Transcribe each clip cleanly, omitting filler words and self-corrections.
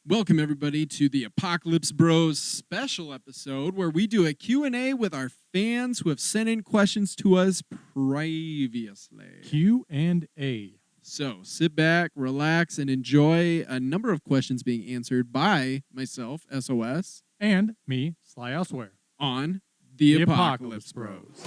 Welcome, everybody, to the Apocalypse Bros special episode where we do a Q&A with our fans who have sent in questions to us previously. Q&A. So sit back, relax, and enjoy a number of questions being answered by myself, SOS, And me, Sly Elsewhere. on the Apocalypse Bros.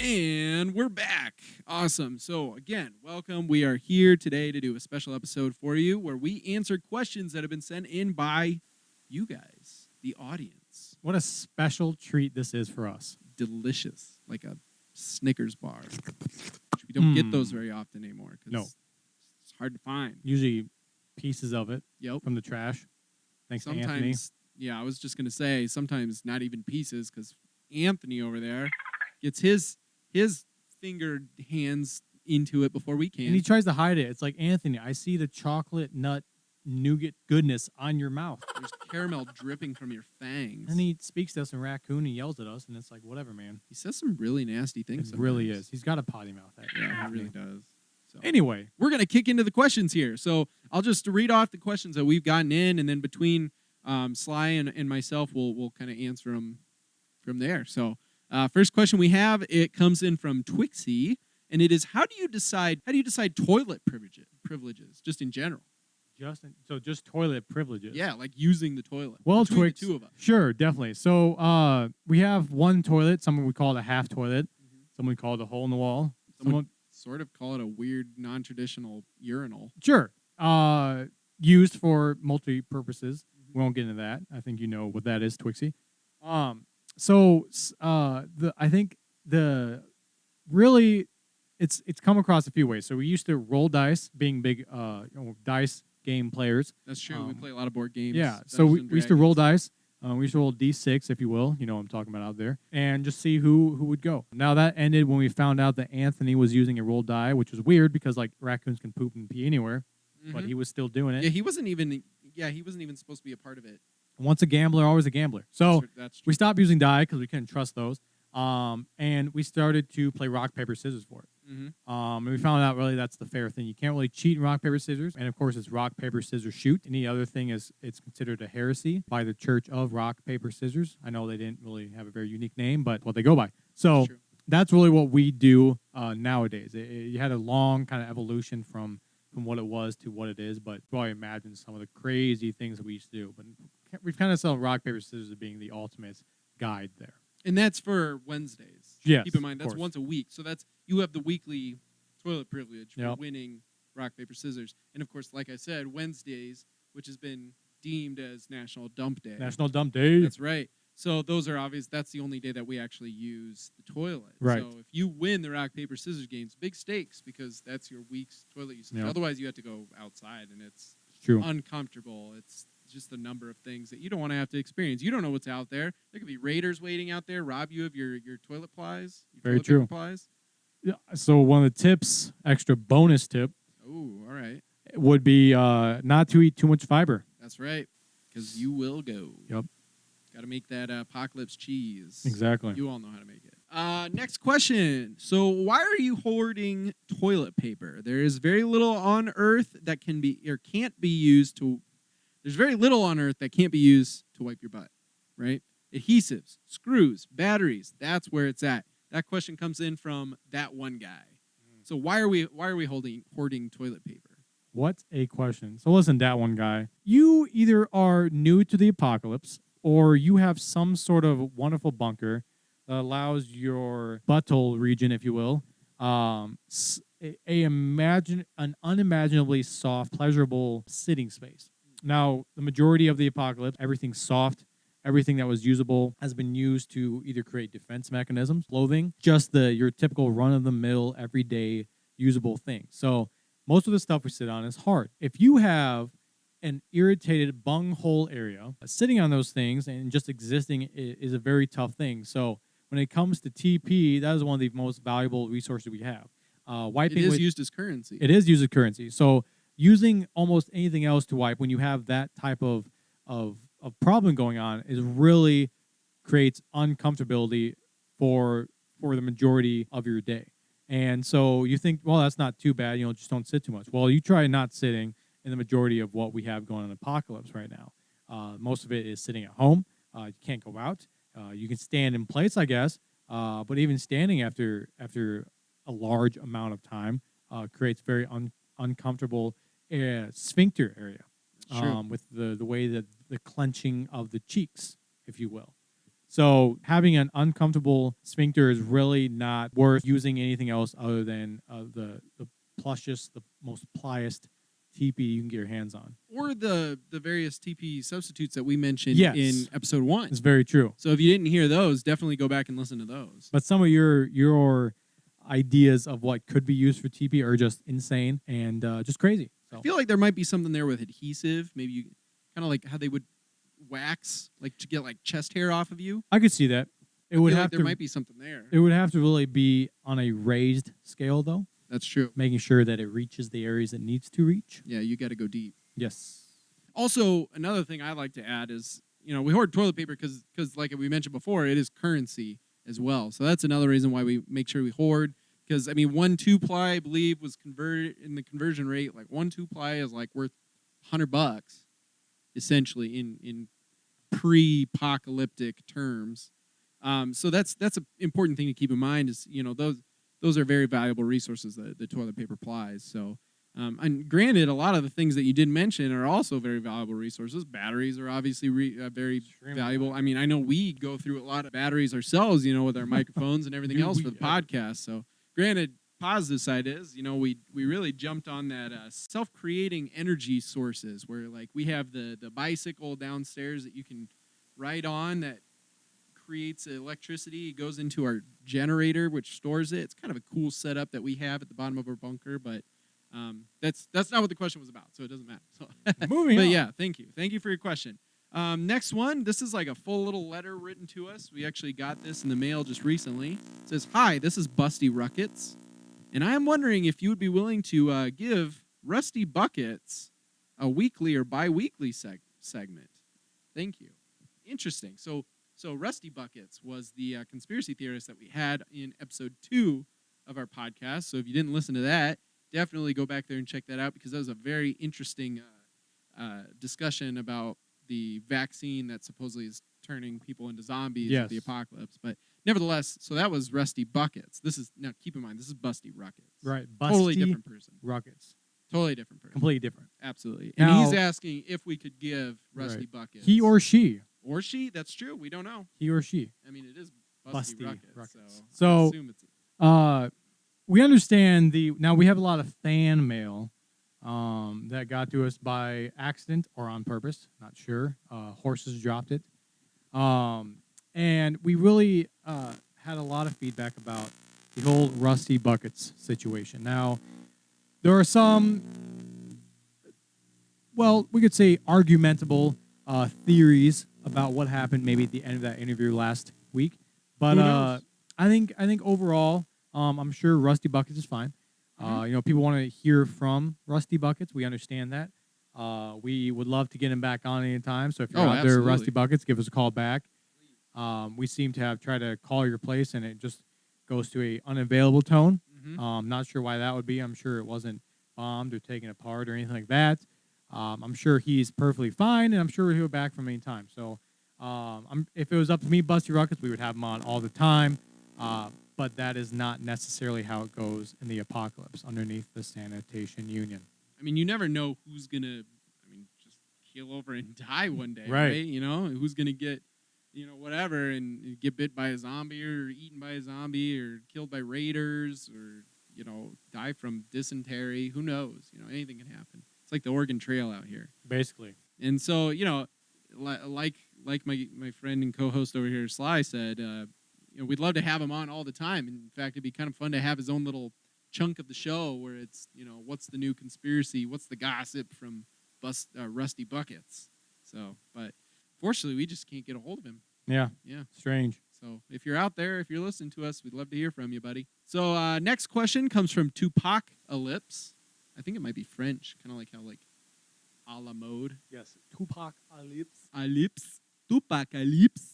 And we're back. Awesome. So again, welcome. We are here today to do a special episode for you where we answer questions that have been sent in by you guys, the audience. What a special treat this is for us. Delicious, like a Snickers bar. We don't get those very often anymore because No. it's hard to find. Usually pieces of it Yep. from the trash. Thanks to Anthony. Sometimes, yeah, I was just going to say, sometimes not even pieces because Anthony over there gets his fingered hands into it before we can. And he tries to hide it. It's like, Anthony, I see the chocolate nut nougat goodness on your mouth. There's caramel dripping from your fangs. And he speaks to us in raccoon. He yells at us, and it's like, whatever, man. He says some really nasty things. It really is. He's got a potty mouth. Yeah, he really does. So Anyway, we're going to kick into the questions here. So I'll just read off the questions that we've gotten in, and then between Sly and myself, we'll kind of answer them from there. So first question we have, it comes in from Twixie, and it is, how do you decide toilet privileges just in general? just toilet privileges. Yeah, like using the toilet. Well, between Twix, the two of us. Sure, definitely. So we have one toilet. Someone would call it a half toilet. Someone would call it a hole in the wall. Someone sort of call it a weird, non-traditional urinal. Sure. Used for multi-purposes. We won't get into that. I think you know what that is, Twixie. I think it's come across a few ways. So we used to roll dice, being big dice game players. That's true. We play a lot of board games. Yeah. So we used to roll dice. We used to roll D6, if you will. You know what I'm talking about out there. And just see who would go. Now, that ended when we found out that Anthony was using a roll die, which was weird because, like, raccoons can poop and pee anywhere. But he was still doing it. Yeah, he wasn't even supposed to be a part of it. Once a gambler, always a gambler. So that's true. we stopped using die because we couldn't trust those. And we started to play rock, paper, scissors for it. And we found out really that's the fair thing. You can't really cheat in rock, paper, scissors. And, of course, it's rock, paper, scissors, shoot. Any other thing is it's considered a heresy by the Church of Rock, Paper, Scissors. I know they didn't really have a very unique name, but what they go by. So that's really what we do nowadays. You had a long kind of evolution from what it was to what it is, but probably imagine some of the crazy things that we used to do. But we've kind of saw rock, paper, scissors as being the ultimate guide there. And that's for Wednesdays. Yes, keep in mind that's once a week. So you have the weekly toilet privilege for winning rock, paper, scissors. And of course, like I said, Wednesdays, which has been deemed as National Dump Day. National Dump Day. That's right. So those are obvious. That's the only day that we actually use the toilet. Right. So if you win the rock, paper, scissors games, big stakes because that's your week's toilet usage. Yep. Otherwise, you have to go outside, and it's true. Uncomfortable. It's just the number of things that you don't want to have to experience. You don't know what's out there. There could be raiders waiting out there, rob you of your toilet plies. Very true. Plies. Yeah. So one of the tips, extra bonus tip, oh, all right, would be not to eat too much fiber. That's right, because you will go. Yep. Got to make that apocalypse cheese. Exactly. You all know how to make it. Next question. So why are you hoarding toilet paper? There is very little on Earth that can be or can't be used to. There's very little on Earth that can't be used to wipe your butt, right? Adhesives, screws, batteries. That's where it's at. That question comes in from that one guy. So why are we hoarding toilet paper? What a question. So listen, that one guy. You either are new to the apocalypse or you have some sort of wonderful bunker that allows your butthole region, if you will, an unimaginably soft, pleasurable sitting space. Now, the majority of the apocalypse, everything's soft. Everything that was usable has been used to either create defense mechanisms, clothing, just your typical run-of-the-mill, everyday usable thing. So most of the stuff we sit on is hard. If you have an irritated bunghole area, sitting on those things and just existing is a very tough thing. So when it comes to TP, that is one of the most valuable resources we have. Wiping it is used as currency. It is used as currency. So using almost anything else to wipe when you have that type of problem going on is really creates uncomfortability for the majority of your day. And so you think, well, that's not too bad. Just don't sit too much. Well, you try not sitting in the majority of what we have going on in Apocalypse right now. Most of it is sitting at home. You can't go out. You can stand in place, I guess. But even standing after a large amount of time creates very uncomfortable sphincter area with the way that the clenching of the cheeks, if you will. So having an uncomfortable sphincter is really not worth using anything else other than the plushest, the most pliest TP you can get your hands on. Or the various TP substitutes that we mentioned Yes. in episode 1. It's very true. So if you didn't hear those, definitely go back and listen to those. But some of your ideas of what could be used for TP are just insane and just crazy. So. I feel like there might be something there with adhesive. Maybe you kind of like how they would wax, like to get like chest hair off of you. I could see that. There might be something there. It would have to really be on a raised scale, though. That's true. Making sure that it reaches the areas it needs to reach. Yeah, you got to go deep. Yes. Also, another thing I like to add is, we hoard toilet paper because like we mentioned before, it is currency as well. So that's another reason why we make sure we hoard. Because, 1 2-ply, I believe, was converted in the conversion rate. Like 1 2-ply is like worth $100, essentially, in pre-apocalyptic terms. So that's an important thing to keep in mind is, those are very valuable resources that the toilet paper applies. So, and granted, a lot of the things that you did mention are also very valuable resources. Batteries are obviously very Extremely valuable. I know we go through a lot of batteries ourselves, with our microphones and everything else for the podcast. So, granted, positive side is, we really jumped on that self-creating energy sources where, like, we have the bicycle downstairs that you can ride on that creates electricity. It goes into our generator, which stores it. It's kind of a cool setup that we have at the bottom of our bunker, but that's not what the question was about, so it doesn't matter. So, Moving on. Yeah, thank you for your question. Next one, this is like a full little letter written to us. We actually got this in the mail just recently. It says, "Hi, this is Busty Ruckets, and I am wondering if you would be willing to give Rusty Buckets a weekly or bi-weekly segment. Thank you." Interesting. So Rusty Buckets was the conspiracy theorist that we had in episode 2 of our podcast. So if you didn't listen to that, definitely go back there and check that out because that was a very interesting discussion about the vaccine that supposedly is turning people into zombies with the apocalypse. But nevertheless, so that was Rusty Buckets. Now keep in mind, this is Busty Ruckets. Right. Busty totally different person. Ruckets. Totally different person. Completely different. Absolutely. Now, and he's asking if we could give Rusty Buckets. He or she. Or she, that's true. We don't know. He or she. It is Busty Ruckets. So I assume it's we understand now we have a lot of fan mail that got to us by accident or on purpose. Not sure. Horses dropped it. And we really had a lot of feedback about the whole Rusty Buckets situation. Now, there are some, we could say argumentable theories about what happened maybe at the end of that interview last week. But I think overall, I'm sure Rusty Buckets is fine. People want to hear from Rusty Buckets. We understand that. We would love to get him back on anytime. So if you're out there, Rusty Buckets, give us a call back. We seem to have tried to call your place, and it just goes to a unavailable tone. Not sure why that would be. I'm sure it wasn't bombed or taken apart or anything like that. I'm sure he's perfectly fine, and I'm sure he'll be back from any time. So if it was up to me, Busty Ruckets, we would have him on all the time. But that is not necessarily how it goes in the apocalypse underneath the Sanitation Union. You never know who's going to, just keel over and die one day, right? Who's going to get, whatever, and get bit by a zombie or eaten by a zombie or killed by raiders or, die from dysentery. Who knows? Anything can happen. It's like the Oregon Trail out here. Basically. And so, like my friend and co-host over here, Sly, said, we'd love to have him on all the time. In fact, it'd be kind of fun to have his own little chunk of the show where it's, what's the new conspiracy? What's the gossip from Rusty Buckets? So, but fortunately, we just can't get a hold of him. Yeah. Strange. So if you're out there, if you're listening to us, we'd love to hear from you, buddy. So next question comes from Chewbacca. I think it might be French, kind of like how a la mode. Yes, Chewbacca. Chewbacca.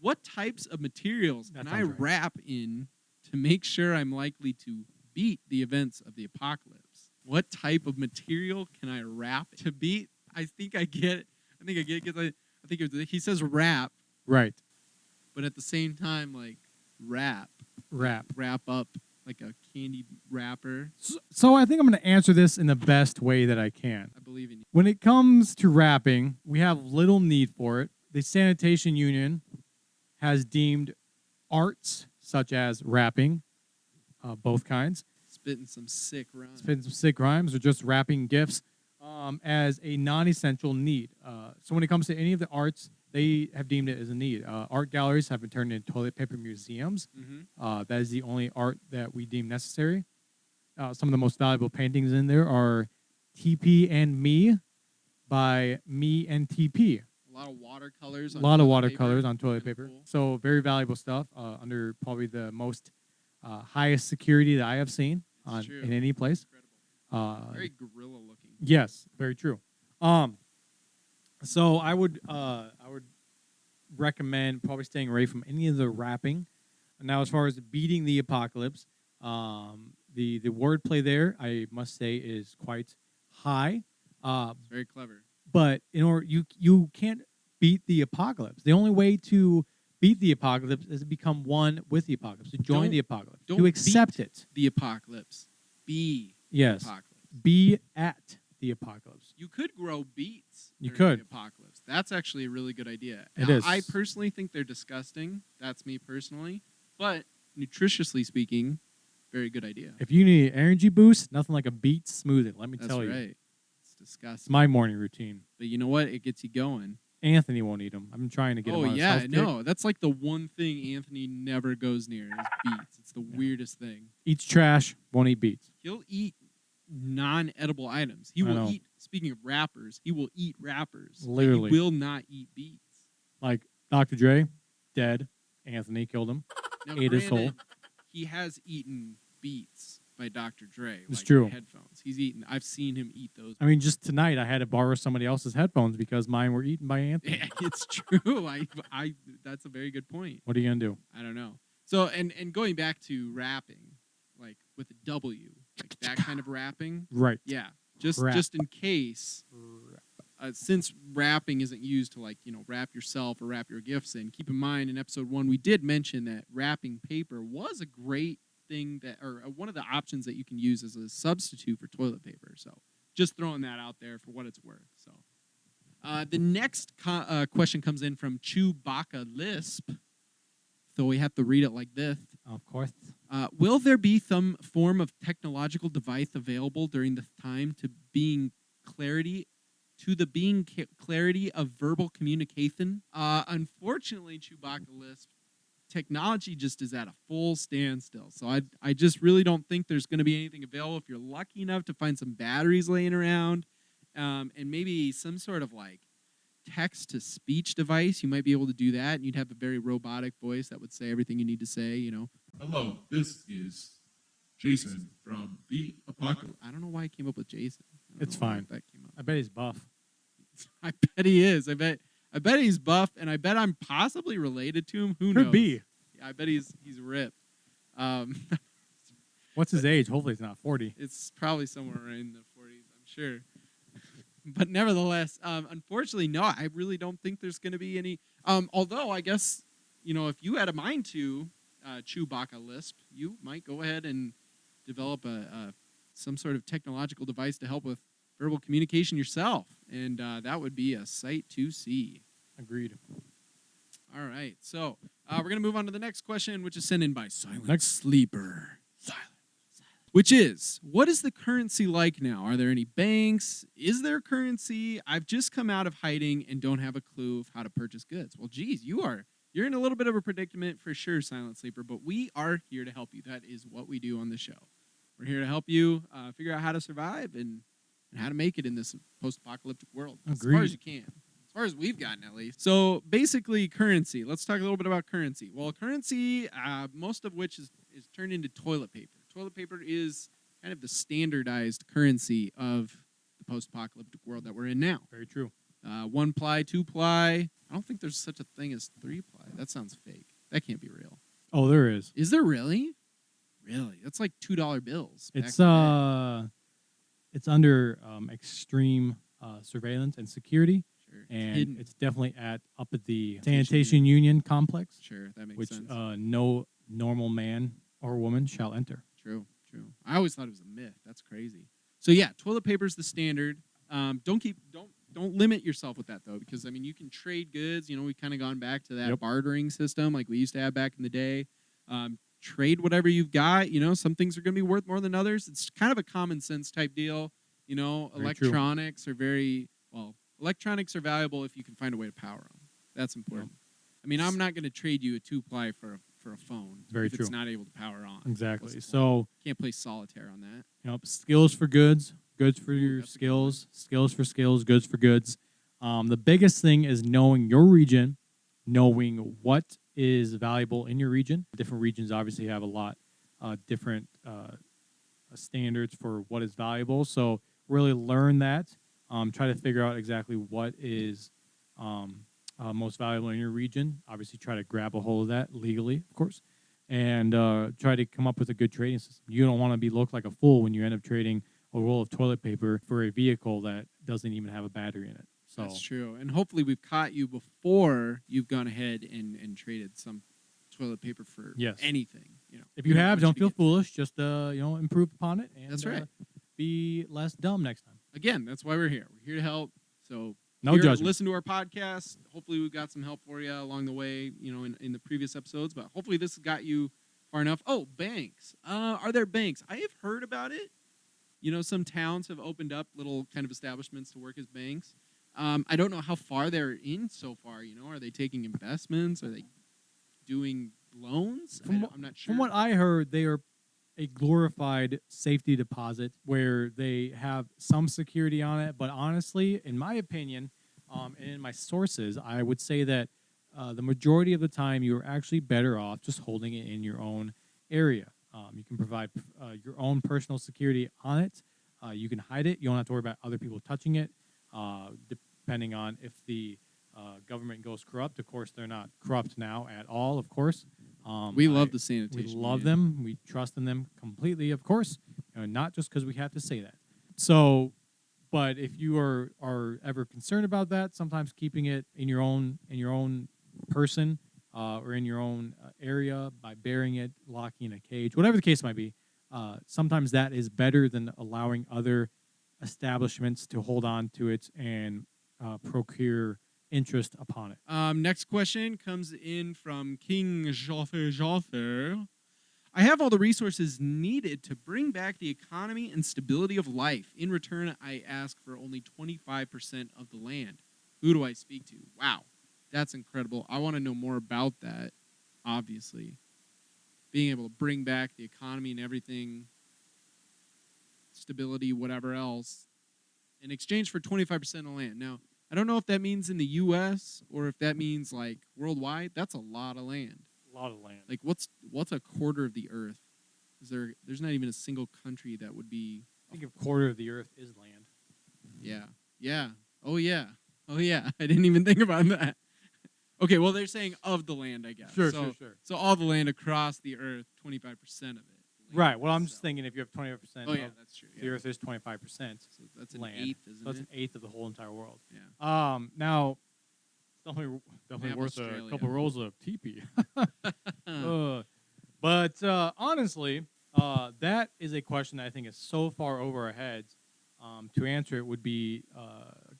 What types of materials That can I sounds right. wrap in to make sure I'm likely to beat the events of the apocalypse? What type of material can I wrap to beat? I think I get it. I think I get it because I think he says wrap, Right. but at the same time, like wrap up like a candy wrapper. So I think I'm going to answer this in the best way that I can. I believe in you. When it comes to wrapping, we have little need for it. The Sanitation Union has deemed arts such as wrapping, both kinds, Spitting some sick rhymes, or just wrapping gifts, as a non-essential need. So when it comes to any of the arts, they have deemed it as a need. Art galleries have been turned into toilet paper museums. That is the only art that we deem necessary. Some of the most valuable paintings in there are TP and Me by Me and TP. A lot of watercolors. A lot of watercolors on toilet paper. Cool. So very valuable stuff under probably the most highest security that I have seen in any place. Very gorilla looking. Yes, very true. So I would recommend probably staying away from any of the wrapping. Now, as far as beating the apocalypse, the wordplay there, I must say, is quite high. It's very clever. But in order, you can't beat the apocalypse. The only way to beat the apocalypse is to become one with the apocalypse, to join the apocalypse, to accept it. The apocalypse. Be yes. the apocalypse. Be at the apocalypse. You could grow beets. You during could. The apocalypse. That's actually a really good idea. It is. I personally think they're disgusting. That's me personally. But nutritiously speaking, very good idea. If you need an energy boost, nothing like a beet smoothie. Let me tell you. That's right. It's disgusting. It's my morning routine. But you know what? It gets you going. Anthony won't eat them. I'm trying to get him on a yeah, self-kick. no. That's like the one thing Anthony never goes near is beets. It's the weirdest thing. Eats trash, won't eat beets. He'll eat non-edible items. He will eat, speaking of wrappers, he will eat wrappers. Literally. He will not eat beets. Like Dr. Dre, dead. Anthony killed him. Now, ate his soul. He has eaten Beats by Dr. Dre. It's like true. Headphones. He's eaten. I've seen him eat those. I mean, just tonight I had to borrow somebody else's headphones because mine were eaten by Anthony. Yeah, it's true. I that's a very good point. What are you gonna do? I don't know. So and going back to rapping, like with a W, like that kind of rapping. Right. Yeah. Just in case. Since wrapping isn't used to wrap yourself or wrap your gifts in, keep in mind in episode 1 we did mention that wrapping paper was a great thing or one of the options that you can use as a substitute for toilet paper. So just throwing that out there for what it's worth. So the next question comes in from Chewbacca Lisp. So we have to read it like this. Of course. Will there be some form of technological device available during this time to being clarity of verbal communication? Unfortunately, Chewbacca Lisp, technology just is at a full standstill. So I just really don't think there's going to be anything available. If you're lucky enough to find some batteries laying around, and maybe some sort of like text-to-speech device, you might be able to do that, and you'd have a very robotic voice that would say everything you need to say, you know. Hello, this is Jason from the Apocalypse. I don't know why I came up with Jason. It's fine. That came up. I bet he's buff. I bet he is. I bet he's buff, and I bet I'm possibly related to him. Who knows? Could be. Yeah, I bet he's ripped. What's his age? Hopefully it's not 40. It's probably somewhere in the 40s, I'm sure. But nevertheless, unfortunately, no, I really don't think there's going to be any. Although, I guess, if you had a mind to Chewbacca Lisp, you might go ahead and develop some sort of technological device to help with verbal communication yourself. And that would be a sight to see. Agreed. All right. So we're going to move on to the next question, which is sent in by Silent Sleeper. Which is, what is the currency like now? Are there any banks? Is there currency? I've just come out of hiding and don't have a clue of how to purchase goods. Well, geez, you're in a little bit of a predicament for sure, Silent Sleeper, but we are here to help you. That is what we do on the show. We're here to help you figure out how to survive and how to make it in this post-apocalyptic world. Agreed. As far as you can. As far as we've gotten, at least. So, basically, currency. Let's talk a little bit about currency. Well, currency, most of which is turned into toilet paper. Toilet paper is kind of the standardized currency of the post-apocalyptic world that we're in now. Very true. 1-ply, 2-ply. I don't think there's such a thing as 3-ply. That sounds fake. That can't be real. Oh, there is. Is there really? Really? That's like $2 bills. It's back in the day. it's under extreme surveillance and security, Sure. and hidden. it's definitely up at the Sanitation Sanitation Union complex, Sure, that makes which sense. no normal man or woman shall enter. True. I always thought it was a myth. That's crazy. So yeah, toilet paper is the standard. Don't limit yourself with that though, because I mean you can trade goods. You know, we've kind of gone back to that Yep. bartering system like we used to have back in the day. Trade whatever you've got. You know, some things are going to be worth more than others. It's kind of a common sense type deal. You know, Very true. electronics are electronics are valuable if you can find a way to power them. That's important. Yep. I mean, I'm not going to trade you a 2-ply for a phone Very if true. it's not able to power on. Exactly. What's the point? So, Can't play solitaire on that. skills for goods, goods for Ooh, your that's a good one. skills for skills, goods for goods. The biggest thing is knowing your region, knowing what is valuable in your region. Different regions obviously have a lot different standards for what is valuable. So really learn that. Try to figure out exactly what is most valuable in your region. Obviously, try to grab a hold of that legally, of course, and try to come up with a good trading system. You don't want to look like a fool when you end up trading a roll of toilet paper for a vehicle that doesn't even have a battery in it. So That's true. And hopefully we've caught you before you've gone ahead and traded some toilet paper for Yes. anything. You know, if we you have, want don't to feel get- foolish. Just improve upon it. And, That's right. Be less dumb next time. Again, that's why we're here. We're here to help. So No judgment. listen to our podcast. Hopefully we've got some help for you along the way, you know, in the previous episodes. But hopefully this has got you far enough. Oh, banks. Are there banks? I have heard about it. You know, some towns have opened up little kind of establishments to work as banks. I don't know how far they're in so far. You know, are they taking investments? Are they doing loans? I'm not sure. From what I heard, they are a glorified safety deposit where they have some security on it. But honestly, in my opinion, and in my sources, I would say that the majority of the time you're actually better off just holding it in your own area. You can provide your own personal security on it. You can hide it. You don't have to worry about other people touching it. Depending on if the government goes corrupt. Of course, they're not corrupt now at all, of course. We love the sanitation. We love Union. them. We trust in them completely, of course. Not just because we have to say that. So, but if you are ever concerned about that, sometimes keeping it in your own person or in your own area by burying it, locking in a cage, whatever the case might be, sometimes that is better than allowing other establishments to hold on to it and procure interest upon it. Next question comes in from King Joffer. I have all the resources needed to bring back the economy and stability of life. In return, I ask for only 25% of the land. Who do I speak to? Wow, that's incredible. I want to know more about that, obviously. Being able to bring back the economy and everything, stability, whatever else, in exchange for 25% of the land. Now, I don't know if that means in the U.S. or if that means like worldwide. That's a lot of land. A lot of land. Like what's a quarter of the earth? There's not even a single country that would be. I think a quarter of the earth is land. Yeah. Oh yeah. I didn't even think about that. Okay, well they're saying of the land, I guess. Sure. So all the land across the earth, 25% of it. Right. Well, I'm just thinking if you have 25%, Oh yeah, that's true. the earth is 25%. So that's an land. eighth, isn't So that's it? an eighth of the whole entire world. Yeah. Now, it's definitely Map worth Australia. a couple rolls of teepee. But honestly, that is a question that I think is so far over our heads. To answer it would be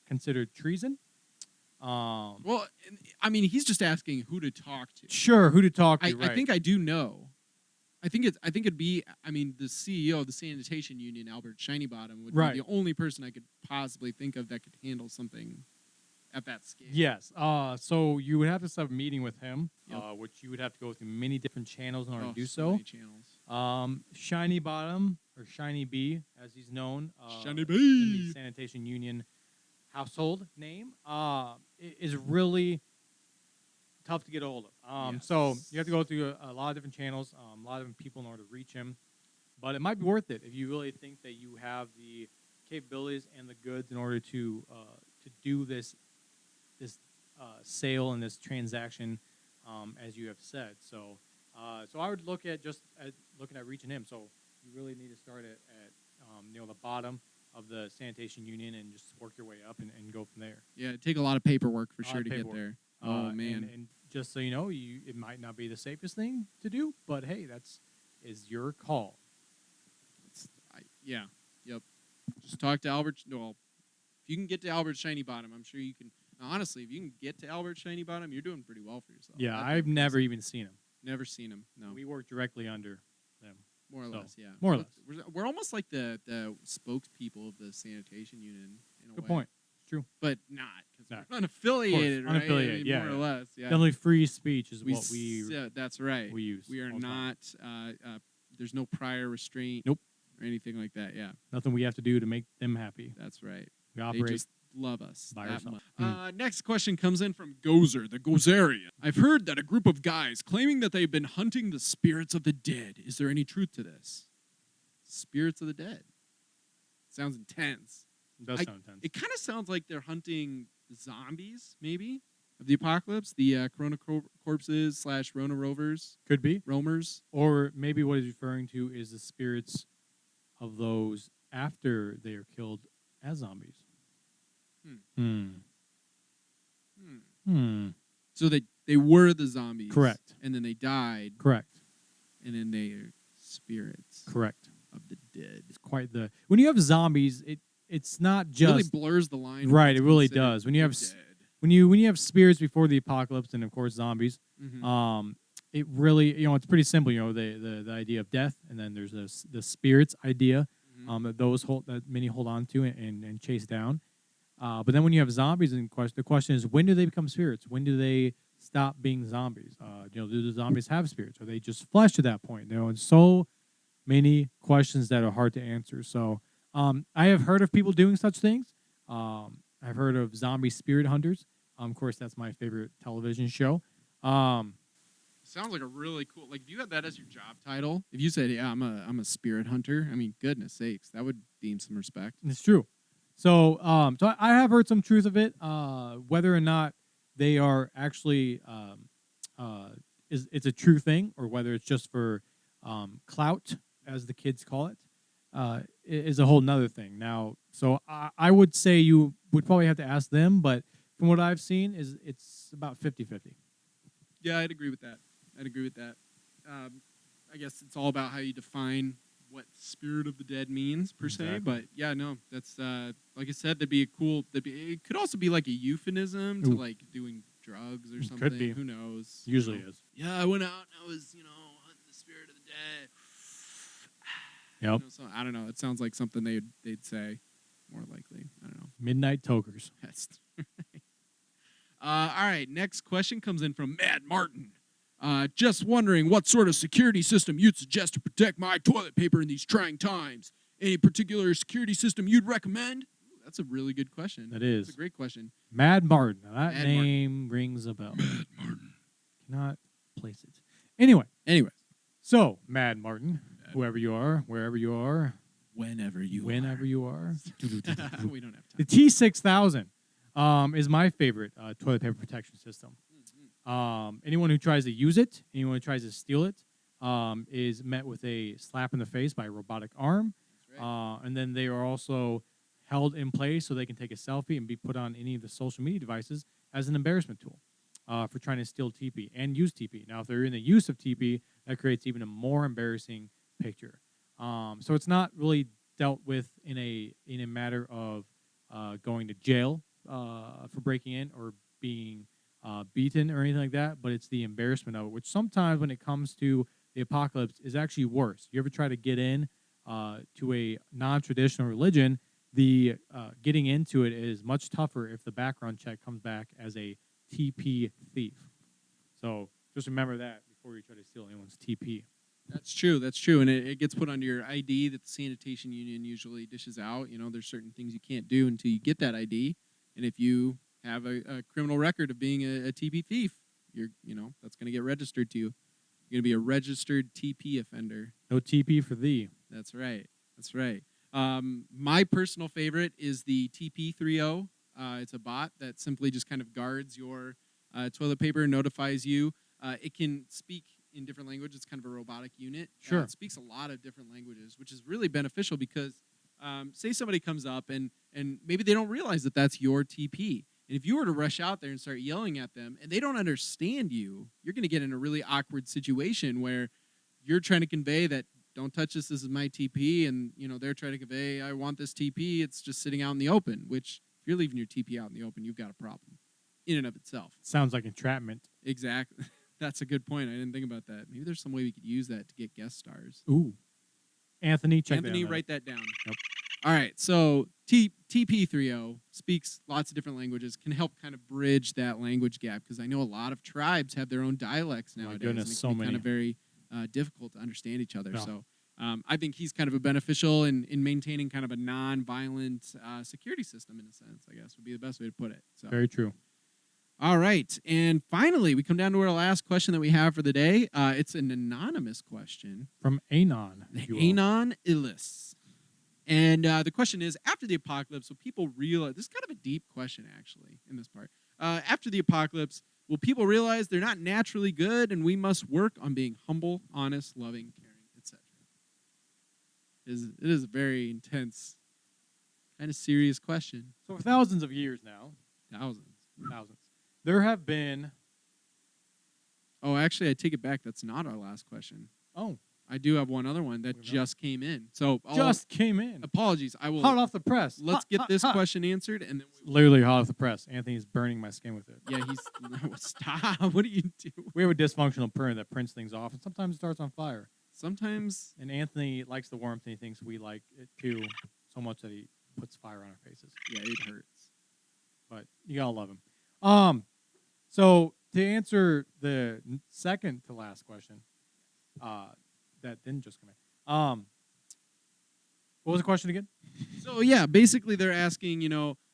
considered treason. Well, I mean, he's just asking who to talk to. Sure, who to talk to. I think I do know. I think it'd be. I mean, the CEO of the Sanitation Union, Albert Shinybottom, would Right. be the only person I could possibly think of that could handle something at that scale. Yes. So you would have to set up a meeting with him, Yep. which you would have to go through many different channels in order to do so so. many channels. Shiny Bottom, or Shiny B, as he's known, Shiny in B. the Sanitation Union household name, is really tough to get a hold of. So Yes. you have to go through a lot of different channels, a lot of different people in order to reach him. But it might be worth it if you really think that you have the capabilities and the goods in order to do this sale and this transaction as you have said. So, so I would look at looking at reaching him. So you really need to start at the bottom of the Sanitation Union and just work your way up and go from there. Yeah, it'd take a lot of paperwork for A lot sure of to get paperwork. there. Oh man. And just so you know, it might not be the safest thing to do, but hey, is your call. Yeah. Yep. Just talk to Albert. Well, if you can get to Albert Shiny Bottom, I'm sure you can. Honestly, if you can get to Albert Shiny Bottom, you're doing pretty well for yourself. Yeah, That'd be I've never impressive. even seen him. Never seen him. No. We work directly under them. More or So, less, yeah. more or less. We're almost like the spokespeople of the Sanitation Union in a way. Good point. It's true. But not, because No. we're unaffiliated, right? Unaffiliated, I mean, yeah, more or yeah. less, yeah. Definitely free speech is what That's right. we use. We are all the time. not, there's no prior restraint. Nope. Or anything like that, yeah. Nothing we have to do to make them happy. That's right. We They operate. just love us. by that ourselves. much. Next question comes in from Gozer, the Gozerian. I've heard that a group of guys claiming that they've been hunting the spirits of the dead. Is there any truth to this? Spirits of the dead. Sounds intense. It does sound intense. It kind of sounds like they're hunting zombies, maybe, of the apocalypse. The Corona corpses / Rona rovers, Could be. roamers. Or maybe what he's referring to is the spirits of those after they are killed as zombies. So they were the zombies. Correct. And then they died. Correct. And then they are spirits Correct. of the dead. It's quite the when you have zombies, it's not just It really blurs the line. of right. what's It really considered does. When you have the dead. when you have spirits before the apocalypse, and of course zombies, Mhm. it really it's pretty simple. The idea of death, and then there's the spirits idea that many hold on to and chase down. But then when you have zombies in question, the question is, when do they become spirits? When do they stop being zombies? Do the zombies have spirits? Are they just flesh at that point? And so many questions that are hard to answer. So I have heard of people doing such things. I've heard of zombie spirit hunters. Of course, that's my favorite television show. Sounds like a really cool. Like if you had that as your job title, if you said, "Yeah, I'm a spirit hunter," I mean, goodness sakes, that would gain some respect. It's true. So, so I have heard some truth of it. Whether or not they are actually it's a true thing, or whether it's just for clout, as the kids call it, is a whole nother thing. Now, so I would say you would probably have to ask them, but from what I've seen, it's about 50-50. Yeah, I'd agree with that. I guess it's all about how you define what spirit of the dead means per se. Exactly. But yeah, no, that's like I said, it could also be like a euphemism to Ooh. like doing drugs or It something. could be. Who knows? Usually You know? is. Yeah, I went out and I was, hunting the spirit of the dead. Yep. So I don't know. It sounds like something they'd say. More likely, I don't know. Midnight tokers. That's right. All right, next question comes in from Mad Martin. Just wondering what sort of security system you'd suggest to protect my toilet paper in these trying times. Any particular security system you'd recommend? Ooh, that's a really good question. That is. That's a great question. Mad Martin. Now, that Mad name rings a bell. Mad Martin. Cannot place it. Anyways, so Mad Martin, whoever you are, wherever you are, whenever you are. we don't have time. The T6000 is my favorite toilet paper protection system. Anyone who tries to use it, anyone who tries to steal it, is met with a slap in the face by a robotic arm. That's right. And then they are also held in place so they can take a selfie and be put on any of the social media devices as an embarrassment tool for trying to steal TP and use TP. Now, if they're in the use of TP, that creates even a more embarrassing picture. So it's not really dealt with in a matter of going to jail for breaking in or being beaten or anything like that, but it's the embarrassment of it, which sometimes when it comes to the apocalypse is actually worse. You ever try to get in to a non-traditional religion, the getting into it is much tougher if the background check comes back as a TP thief. So just remember that before you try to steal anyone's TP. That's true. And it gets put onto your ID that the Sanitation Union usually dishes out. There's certain things you can't do until you get that ID. And if you have a criminal record of being a TP thief, that's going to get registered to you. You're going to be a registered TP offender. No TP for thee. That's right. My personal favorite is the TP30. It's a bot that simply just kind of guards your toilet paper and notifies you. It can speak in different languages. It's kind of a robotic unit. Sure. It speaks a lot of different languages, which is really beneficial because say somebody comes up and maybe they don't realize that that's your TP. And if you were to rush out there and start yelling at them and they don't understand you, you're going to get in a really awkward situation where you're trying to convey that don't touch this is my TP, and they're trying to convey I want this TP. It's just sitting out in the open, which if you're leaving your TP out in the open, you've got a problem in and of itself. Sounds like entrapment. Exactly. That's a good point. I didn't think about that. Maybe there's some way we could use that to get guest stars. Ooh. Anthony, write that down. Yep. All right. So TP30 speaks lots of different languages, can help kind of bridge that language gap because I know a lot of tribes have their own dialects nowadays. My goodness, and it so can be many. kind of very difficult to understand each other. Yeah. So I think he's kind of a beneficial in maintaining kind of a non-violent security system in a sense, I guess would be the best way to put it. So. Very true. All right. And finally, we come down to our last question that we have for the day. It's an anonymous question. From Anon. if you will. Anon Illis. And the question is, after the apocalypse, will people realize... This is kind of a deep question, actually, in this part. After the apocalypse, will people realize they're not naturally good and we must work on being humble, honest, loving, caring, etc.? It is a very intense, kind of serious question. So for thousands of years now, Thousands. there have been... Oh, actually, I take it back. That's not our last question. Oh. I do have one other one that just came in. So came in. Apologies. I will. Hot off the press. Let's get this question answered, and then Literally hot off the press. Anthony's burning my skin with it. Yeah, he's stop. What do you do? We have a dysfunctional printer that prints things off, and sometimes it starts on fire. Sometimes. And Anthony likes the warmth, and he thinks we like it too, so much that he puts fire on our faces. Yeah, it hurts. But you gotta love him. So to answer the second to last question, that didn't just come in. What was the question again? So yeah, basically they're asking,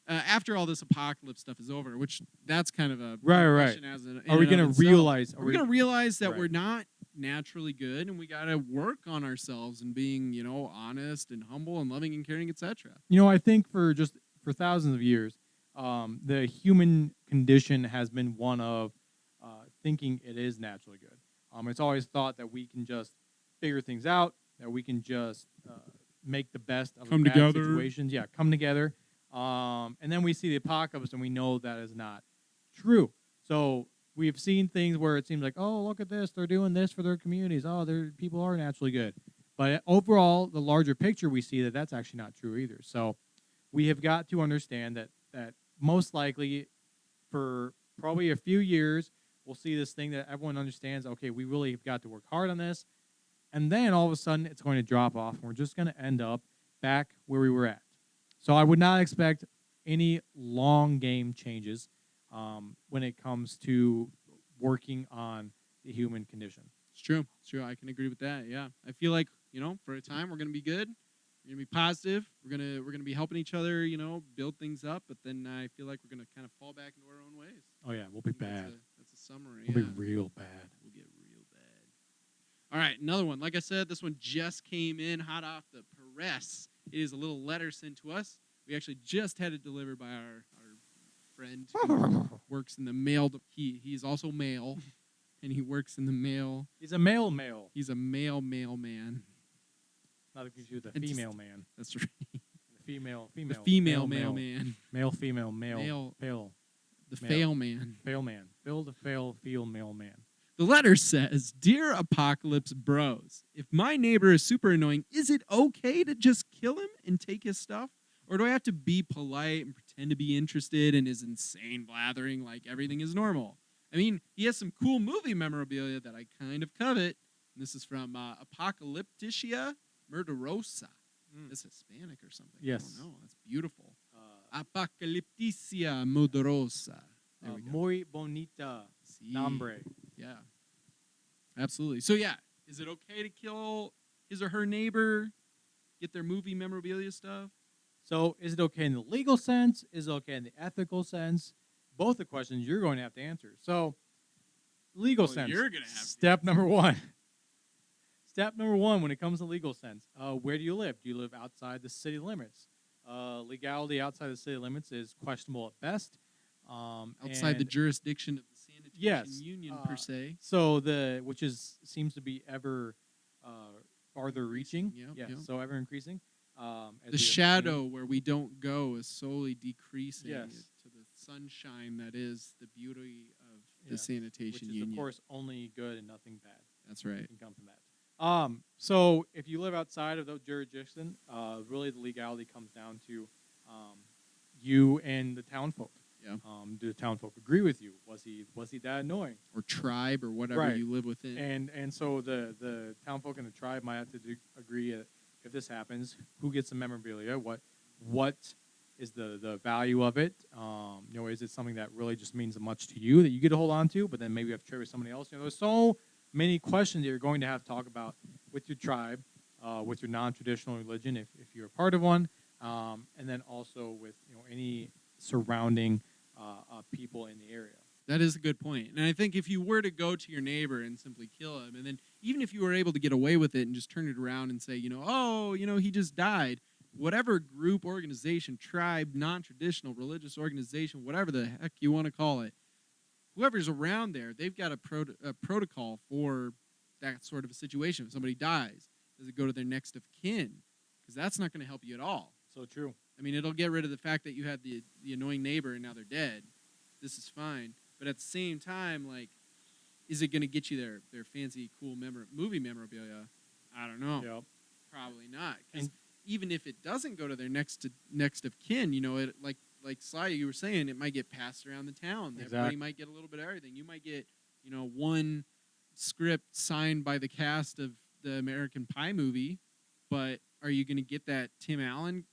after all this apocalypse stuff is over, which that's kind of a question as an, Are we going to realize? We're going to realize that we're not naturally good, and we got to work on ourselves and being, honest and humble and loving and caring, etc. I think for thousands of years, the human condition has been one of thinking it is naturally good. It's always thought that we can just figure things out, that we can just make the best of bad situations. Yeah, come together. And then we see the apocalypse, and we know that is not true. So we've seen things where it seems like, oh, look at this. They're doing this for their communities. Oh, people are naturally good. But overall, the larger picture, we see that that's actually not true either. So we have got to understand that most likely for probably a few years, we'll see this thing that everyone understands, okay, we really have got to work hard on this. And then all of a sudden, it's going to drop off, and we're just going to end up back where we were at. So I would not expect any long game changes when it comes to working on the human condition. It's true. I can agree with that. Yeah, I feel like for a time we're going to be good. We're going to be positive. We're going to be helping each other. Build things up. But then I feel like we're going to kind of fall back into our own ways. Oh yeah, we'll be bad. That's a summary. We'll be real bad. We'll get real bad. All right, another one. Like I said, this one just came in hot off the press. It is a little letter sent to us. We actually just had it delivered by our friend who works in the mail. He's also male, and he works in the mail. He's a male. He's a mailman. Not to confuse the female man. That's right. The female. The female mailman. Male, female, male. The fail man. Fail man. Bill the fail, feel mailman. The letter says, Dear Apocalypse Bros, if my neighbor is super annoying, is it okay to just kill him and take his stuff? Or do I have to be polite and pretend to be interested in his insane blathering like everything is normal? I mean, he has some cool movie memorabilia that I kind of covet. And this is from Apocalypticia Murderosa. Is Hispanic or something? Yes. I don't know. That's beautiful. Apocalypticia Murderosa. There we go. Muy bonita nombre. Yeah. Absolutely. So, yeah, is it okay to kill his or her neighbor, get their movie memorabilia stuff? So, is it okay in the legal sense? Is it okay in the ethical sense? Both the questions you're going to have to answer. So, legal sense. You're going to have Step number one. Step number one when it comes to legal sense. Where do you live? Do you live outside the city limits? Legality outside the city limits is questionable at best. outside the jurisdiction of the Sanitation Sanitation Union per se. So which seems to be ever farther reaching. Yep. So ever increasing. The shadow where we don't go is slowly decreasing Yes. to the sunshine that is the beauty of the Yes. Sanitation Which is, Union. of course, only good and nothing bad. That's right. Can come from that. So if you live outside of those jurisdiction, really the legality comes down to you and the townfolk. Yeah. Do the townfolk agree with you? Was he that annoying? Or tribe or whatever Right. you live within. And so the townfolk and the tribe might have to agree if this happens, who gets the memorabilia? What is the value of it? Is it something that really just means much to you that you get to hold on to, but then maybe you have to trade with somebody else? There's so many questions that you're going to have to talk about with your tribe, with your non-traditional religion, if you're a part of one, and then also with any surrounding people in the area. That is a good point. And I think if you were to go to your neighbor and simply kill him, and then even if you were able to get away with it and just turn it around and say, he just died, whatever group, organization, tribe, non-traditional, religious organization, whatever the heck you want to call it, whoever's around there, they've got a protocol for that sort of a situation. If somebody dies, does it go to their next of kin? Because that's not going to help you at all. So true. I mean, it'll get rid of the fact that you had the annoying neighbor and now they're dead. This is fine. But at the same time, is it going to get you their fancy, cool movie memorabilia? I don't know. Yep. Probably not. Because even if it doesn't go to their next of kin, it like Sly, you were saying, it might get passed around the town. Exactly. Everybody might get a little bit of everything. You might get, one script signed by the cast of the American Pie movie, but are you going to get that Tim Allen,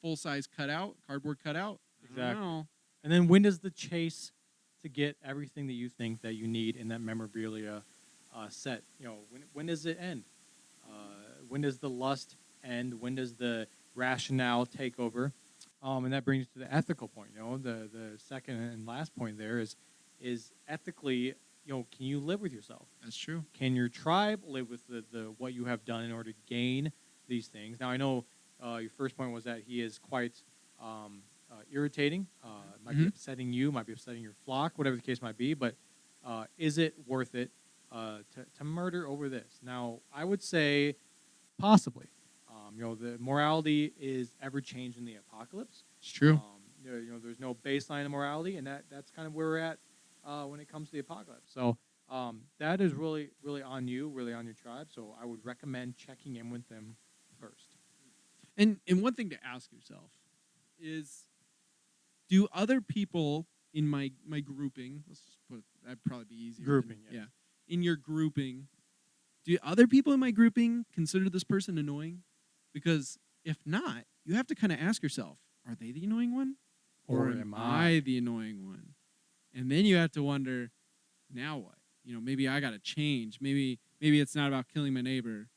full-size cardboard cutout? Exactly. I don't know. And then when does the chase to get everything that you think that you need in that memorabilia set? When does it end? When does the lust end? When does the rationale take over? And that brings us to the ethical point. The second and last point there is ethically, can you live with yourself? That's true. Can your tribe live with the what you have done in order to gain these things? Now I know your first point was that he is quite irritating, might be upsetting you, might be upsetting your flock, whatever the case might be, but is it worth it to murder over this? Now, I would say possibly. The morality is ever changing in the apocalypse. It's true. There's no baseline of morality, and that's kind of where we're at when it comes to the apocalypse. So that is really, really on you, really on your tribe. So I would recommend checking in with them first. And one thing to ask yourself is, do other people in my grouping, that'd probably be easier. Grouping, yes. Yeah. In your grouping, do other people in my grouping consider this person annoying? Because if not, you have to kind of ask yourself, are they the annoying one? Or am I the annoying one? And then you have to wonder, now what? Maybe I got to change. Maybe it's not about killing my neighbor.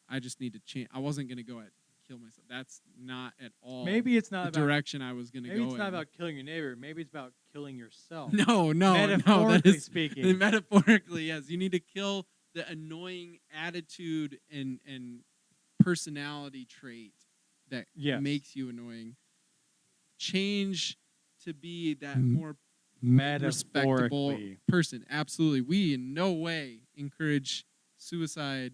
I just need to change. I wasn't going to go at kill myself. That's not at all. Maybe it's not the direction I was going to go. Maybe it's not about killing your neighbor. Maybe it's about killing yourself. No. Metaphorically speaking. Metaphorically, yes. You need to kill the annoying attitude and personality trait that makes you annoying. Change to be that more respectable person. Absolutely. We in no way encourage suicide,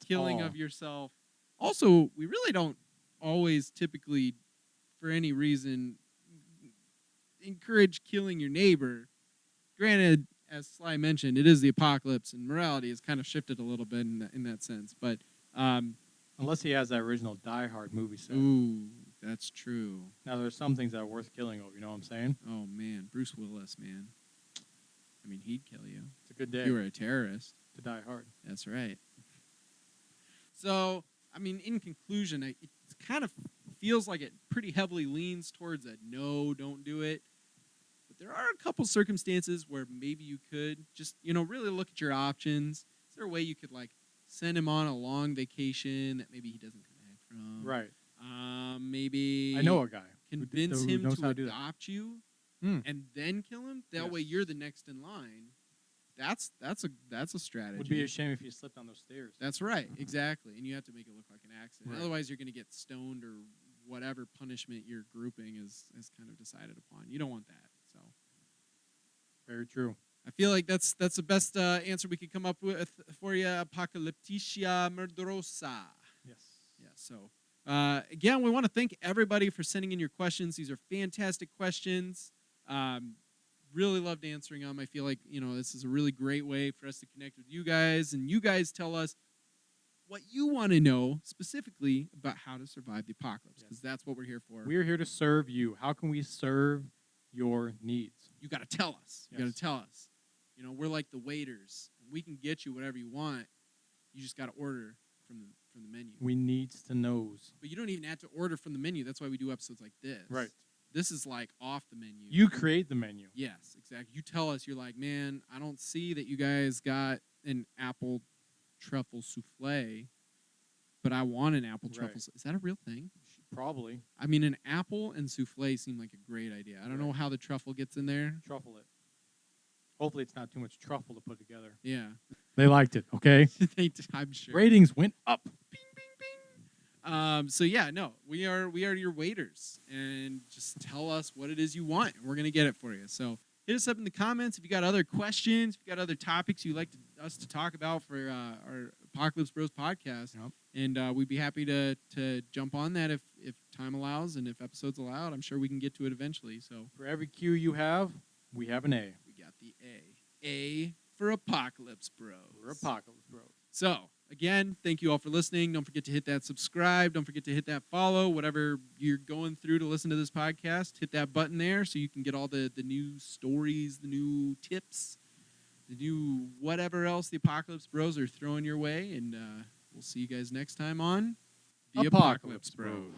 killing of yourself. Also, we really don't always typically, for any reason, encourage killing your neighbor. Granted, as Sly mentioned, it is the apocalypse, and morality has kind of shifted a little bit in that sense. But unless he has that original Die Hard movie set. Ooh, that's true. Now, there's some things that are worth killing over, you know what I'm saying? Oh, man. Bruce Willis, man. I mean, he'd kill you. It's a good day. If you were a terrorist. To die hard. That's right. So, I mean, in conclusion, it kind of feels like it pretty heavily leans towards a no, don't do it. But there are a couple circumstances where maybe you could just, really look at your options. Is there a way you could, send him on a long vacation that maybe he doesn't come back from? Right. Maybe I know a guy. Convince who him knows how to adopt you and then kill him. That way you're the next in line. That's a strategy. Would be a shame if you slipped on those stairs. That's right, exactly. And you have to make it look like an accident. Right. Otherwise, you're going to get stoned or whatever punishment your grouping is kind of decided upon. You don't want that. So, Very true. I feel like that's the best answer we could come up with for you. Apocalypticia Murderosa. Yes. Yeah. So again, we want to thank everybody for sending in your questions. These are fantastic questions. Really loved answering them. I feel like this is a really great way for us to connect with you guys, and you guys tell us what you want to know specifically about how to survive the apocalypse, because that's what we're here for. We're here to serve you. How can we serve your needs? You got to tell us. You got Yes. to tell us. We're like the waiters, and we can get you whatever you want. You just got to order from the menu. We needs to knows. But you don't even have to order from the menu. That's why we do episodes like this. Right. This is like off the menu. You create the menu. Yes, exactly. You tell us, you're like, man, I don't see that you guys got an apple truffle souffle, but I want an apple truffle. Right. Is that a real thing? Probably. I mean, an apple and souffle seem like a great idea. I don't know how the truffle gets in there. Truffle it. Hopefully it's not too much truffle to put together. Yeah. They liked it, okay? I'm sure. Ratings went up. So yeah, no, we are your waiters, and just tell us what it is you want, and we're gonna get it for you. So hit us up in the comments if you got other questions, if you got other topics you'd like us to talk about for our Apocalypse Bros podcast, and we'd be happy to jump on that if time allows and if episodes allowed. I'm sure we can get to it eventually. So For every Q you have, we have an A. we got the A for Apocalypse Bros. We're Apocalypse Bros. So, again, thank you all for listening. Don't forget to hit that subscribe. Don't forget to hit that follow. Whatever you're going through to listen to this podcast, hit that button there so you can get all the new stories, the new tips, the new whatever else the Apocalypse Bros are throwing your way. And we'll see you guys next time on the Apocalypse Bros.